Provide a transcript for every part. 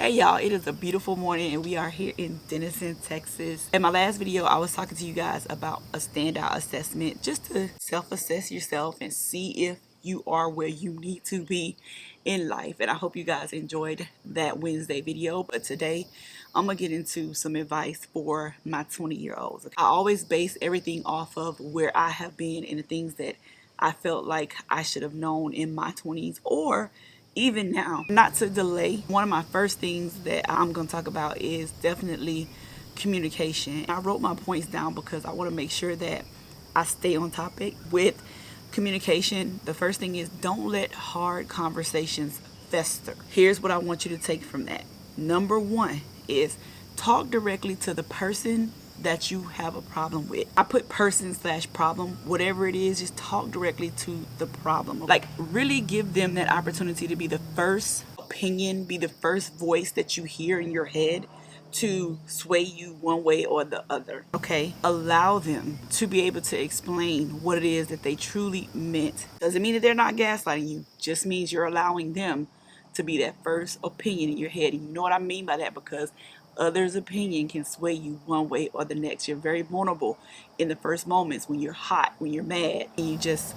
Hey y'all, it is a beautiful morning and we are here in Denison, Texas. In my last video, I was talking to you guys about a standout assessment, just to self-assess yourself and see if you are where you need to be in life. And I hope you guys enjoyed that Wednesday video. But today, I'm gonna get into some advice for my 20-year-olds. I always base everything off of where I have been and the things that I felt like I should have known in my 20s or even now. Not to delay, one of my first things that I'm going to talk about is definitely communication. I wrote my points down because I want to make sure that I stay on topic with communication. The first thing is, don't let hard conversations fester. Here's what I want you to take from that. Number one is talk directly to the person that you have a problem with. I put person/problem, whatever it is, just talk directly to the problem. Like, really give them that opportunity to be the first opinion, be the first voice that you hear in your head to sway you one way or the other. Okay, allow them to be able to explain what it is that they truly meant. Doesn't mean that they're not gaslighting you, just means you're allowing them to be that first opinion in your head. And you know what I mean by that, because others' opinion can sway you one way or the next. You're very vulnerable in the first moments when you're hot, when you're mad, and you just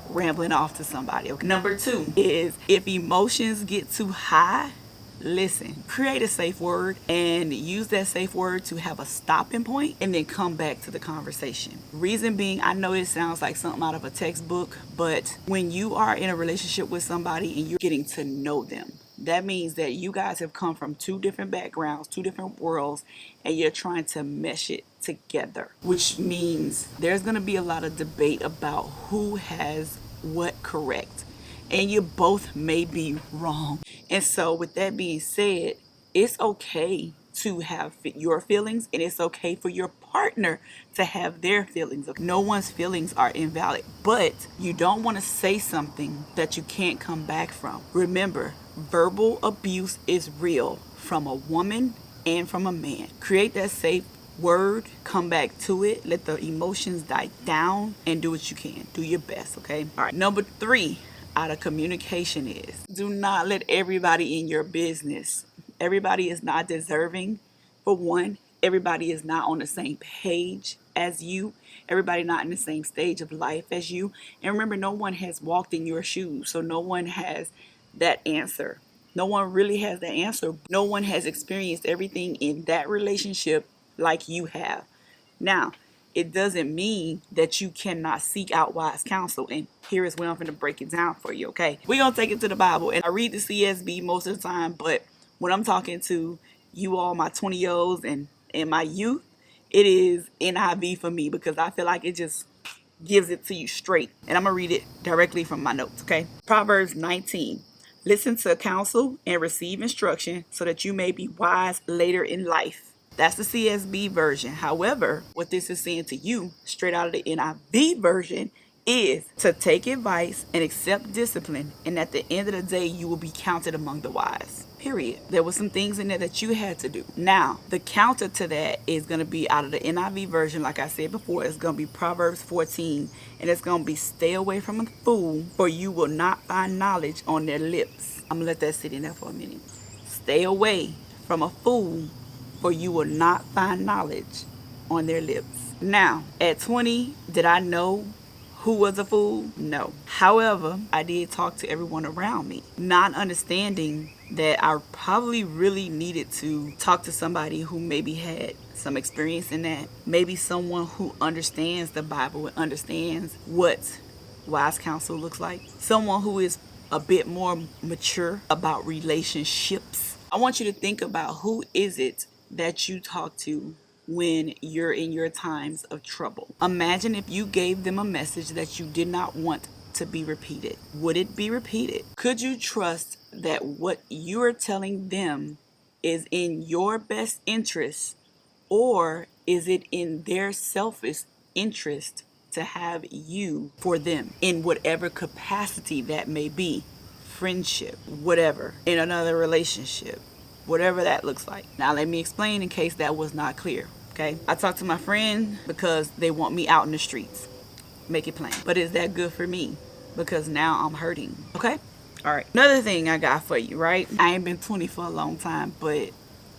rambling off to somebody. Okay. Number two is, if emotions get too high, listen. Create a safe word and use that safe word to have a stopping point and then come back to the conversation. Reason being, I know it sounds like something out of a textbook, but when you are in a relationship with somebody and you're getting to know them, that means that you guys have come from two different backgrounds, two different worlds, and you're trying to mesh it together, which means there's going to be a lot of debate about who has what correct, and you both may be wrong. And so with that being said, it's okay to have your feelings and it's okay for your partner to have their feelings. No one's feelings are invalid, but you don't want to say something that you can't come back from. Remember, verbal abuse is real, from a woman and from a man. Create that safe word, come back to it, let the emotions die down, and do what you can. Do your best, okay? All right, number three out of communication is, do not let everybody in your business. Everybody is not deserving. For one, everybody is not on the same page as you. Everybody not in the same stage of life as you. And remember, no one has walked in your shoes, so no one has that answer. No one really has the answer. No one has experienced everything in that relationship like you have. Now, it doesn't mean that you cannot seek out wise counsel. And here is where I'm going to break it down for you, okay? We're going to take it to the Bible. And I read the CSB most of the time, but when I'm talking to you all, my 20-year-olds and my youth, it is NIV for me, because I feel like it just gives it to you straight. And I'm going to read it directly from my notes, okay? Proverbs 19. Listen to counsel and receive instruction so that you may be wise later in life. That's the CSB version. However, what this is saying to you, straight out of the NIV version, is to take advice and accept discipline, and at the end of the day, you will be counted among the wise. Period. There were some things in there that you had to do. Now, the counter to that is going to be out of the NIV version. Like I said before, it's going to be Proverbs 14, and it's going to be, stay away from a fool, for you will not find knowledge on their lips. I'm going to let that sit in there for a minute. Stay away from a fool, for you will not find knowledge on their lips. Now, at 20, did I know who was a fool? No. However, I did talk to everyone around me, not understanding that I probably really needed to talk to somebody who maybe had some experience in that. Maybe someone who understands the Bible and understands what wise counsel looks like. Someone who is a bit more mature about relationships. I want you to think about, who is it that you talk to when you're in your times of trouble. Imagine if you gave them a message that you did not want to be repeated. Would it be repeated? Could you trust that what you are telling them is in your best interest, or is it in their selfish interest to have you for them in whatever capacity that may be? Friendship, whatever, in another relationship, whatever that looks like. Now let me explain in case that was not clear, okay? I talked to my friend because they want me out in the streets. Make it plain. But is that good for me? Because now I'm hurting, okay? All right, another thing I got for you, right? I ain't been 20 for a long time, but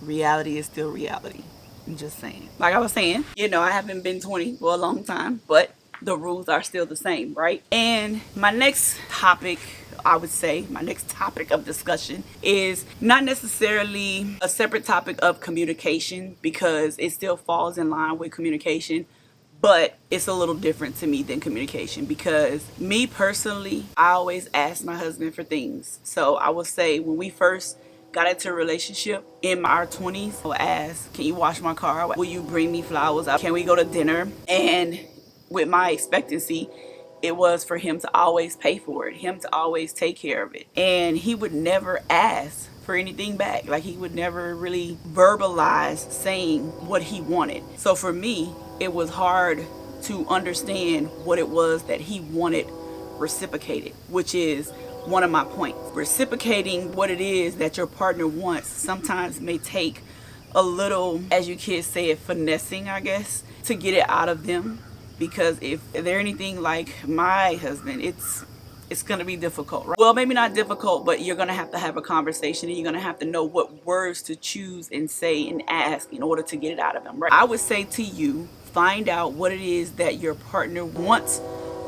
reality is still reality. I'm just saying. Like I was saying, you know, I haven't been 20 for a long time, but the rules are still the same, right? And my next topic, I would say, my next topic of discussion is not necessarily a separate topic of communication, because it still falls in line with communication, but it's a little different to me than communication, because me personally, I always ask my husband for things. So I will say, when we first got into a relationship in our 20s, I would ask, can you wash my car? Will you bring me flowers? Can we go to dinner? And with my expectancy, it was for him to always pay for it, him to always take care of it. And he would never ask for anything back. Like, he would never really verbalize saying what he wanted. So for me, it was hard to understand what it was that he wanted reciprocated, which is one of my points. Reciprocating what it is that your partner wants sometimes may take a little, as you kids say it, finessing, I guess, to get it out of them. Because if they're anything like my husband, it's gonna be difficult, right? Well, maybe not difficult, but you're gonna have a conversation, and you're gonna have to know what words to choose and say and ask in order to get it out of them, right? I would say to you, find out what it is that your partner wants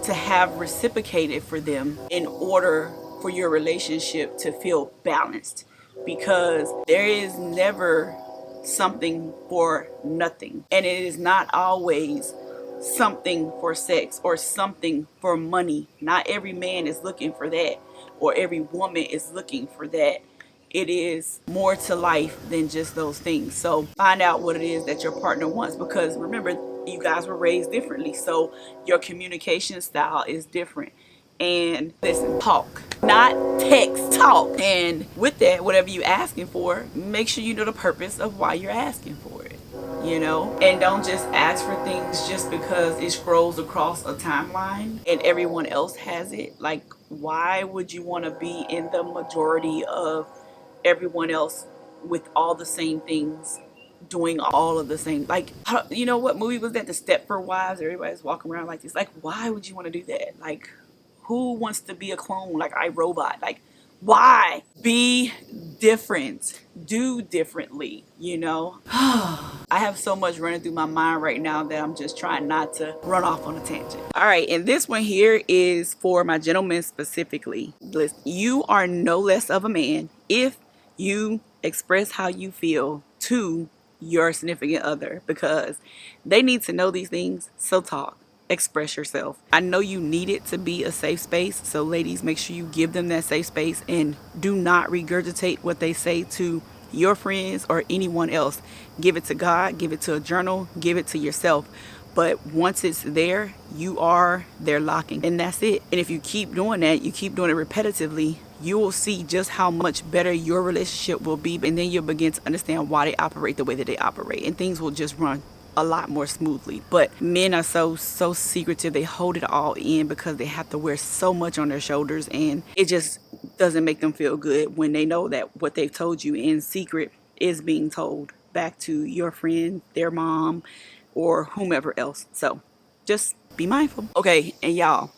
to have reciprocated for them in order for your relationship to feel balanced. Because there is never something for nothing, and it is not always something for sex or something for money. Not every man is looking for that, or every woman is looking for that. It is more to life than just those things. So find out what it is that your partner wants, because remember, you guys were raised differently, so your communication style is different. And listen, talk, not text, talk. And with that, whatever you're asking for, make sure you know the purpose of why you're asking for it, you know? And don't just ask for things just because it scrolls across a timeline and everyone else has it. Like, why would you want to be in the majority of everyone else with all the same things, doing all of the same? Like, you know what movie was that? The Stepford Wives. Everybody's walking around like this. Like, why would you want to do that? Like, who wants to be a clone like iRobot? Like, why? Be different. Do differently, you know? I have so much running through my mind right now that I'm just trying not to run off on a tangent. All right, and this one here is for my gentlemen specifically. Listen, you are no less of a man if you express how you feel to your significant other, because they need to know these things. So talk. Express yourself. I know you need it to be a safe space, so ladies, make sure you give them that safe space, and do not regurgitate what they say to your friends or anyone else. Give it to God, give it to a journal, give it to yourself. But once it's there, you are their locking, and that's it. And if you keep doing that, you keep doing it repetitively, you will see just how much better your relationship will be, and then you'll begin to understand why they operate the way that they operate, and things will just run a lot more smoothly. But men are so secretive. They hold it all in because they have to wear so much on their shoulders, and it just doesn't make them feel good when they know that what they've told you in secret is being told back to your friend, their mom, or whomever else. So just be mindful. Okay, and y'all,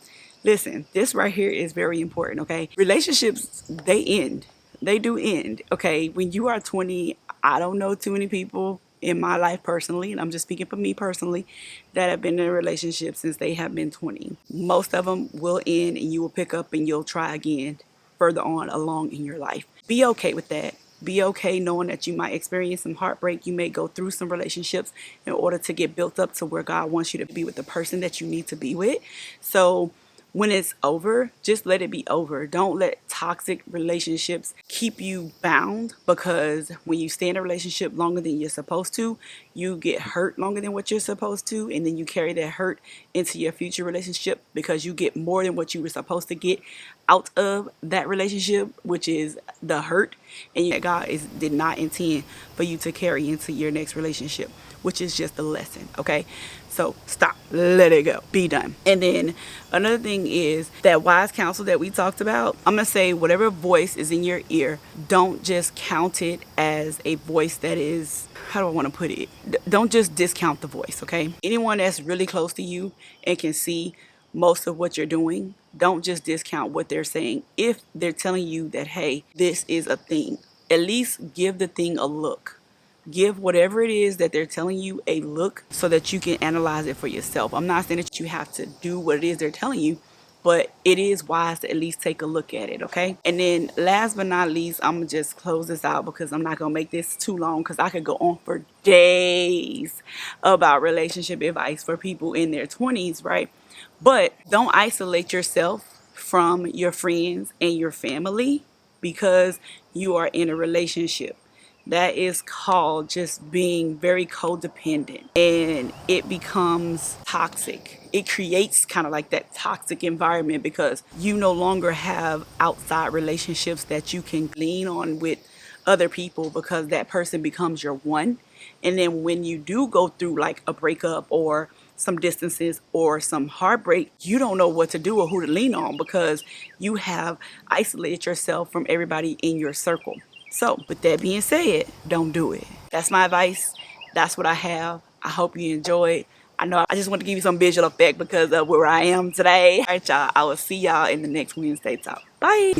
listen, this right here is very important. Okay, relationships, they end. They do end. Okay, when you are 20, I don't know too many people in my life personally, and I'm just speaking for me personally, that have been in a relationship since they have been 20. Most of them will end, and you will pick up and you'll try again further on along in your life. Be okay with that. Be okay knowing that you might experience some heartbreak. You may go through some relationships in order to get built up to where God wants you to be with the person that you need to be with. So when it's over, just let it be over. Don't let toxic relationships keep you bound, because when you stay in a relationship longer than you're supposed to, you get hurt longer than what you're supposed to, and then you carry that hurt into your future relationship, because you get more than what you were supposed to get out of that relationship, which is the hurt, and God did not intend for you to carry into your next relationship, which is just a lesson. Okay, so stop, let it go, be done. And then another thing is that wise counsel that we talked about. I'm gonna say, whatever voice is in your ear, don't just count it as a voice that is, how do I want to put it? Don't just discount the voice. Okay, anyone that's really close to you and can see most of what you're doing, don't just discount what they're saying. If they're telling you that, hey, this is a thing, at least give the thing a look. Give whatever it is that they're telling you a look so that you can analyze it for yourself. I'm not saying that you have to do what it is they're telling you, but it is wise to at least take a look at it, okay? And then last but not least, I'm gonna just close this out because I'm not gonna make this too long because I could go on for days about relationship advice for people in their 20s, right? But don't isolate yourself from your friends and your family because you are in a relationship. That is called just being very codependent, and it becomes toxic. It creates kind of like that toxic environment because you no longer have outside relationships that you can lean on with other people because that person becomes your one. And then when you do go through like a breakup or some distances or some heartbreak, you don't know what to do or who to lean on because you have isolated yourself from everybody in your circle. So with that being said, don't do it. That's my advice. That's what I have. I hope you enjoyed. I know I just want to give you some visual effect because of where I am today. All right, y'all. I will see y'all in the next Wednesday talk. Bye.